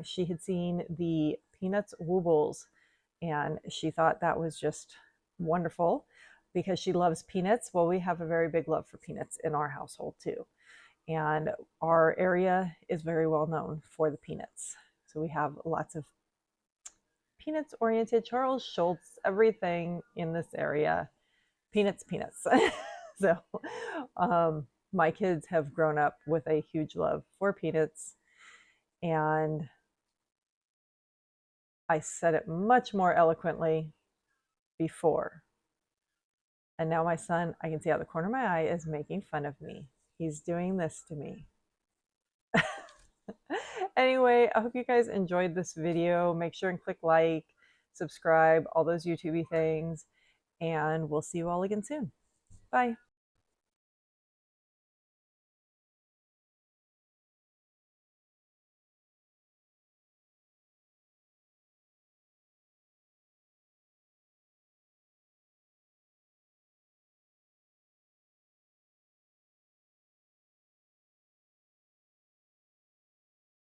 she had seen the Peanuts Woobles, and she thought that was just wonderful because she loves peanuts. Well, we have a very big love for peanuts in our household too. And our area is very well known for the peanuts. So we have lots of peanuts oriented, Charles Schultz, everything in this area. Peanuts. So my kids have grown up with a huge love for peanuts. And I said it much more eloquently before. And now my son, I can see out the corner of my eye, is making fun of me. He's doing this to me. Anyway, I hope you guys enjoyed this video. Make sure and click like, subscribe, all those YouTube things, and we'll see you all again soon. Bye.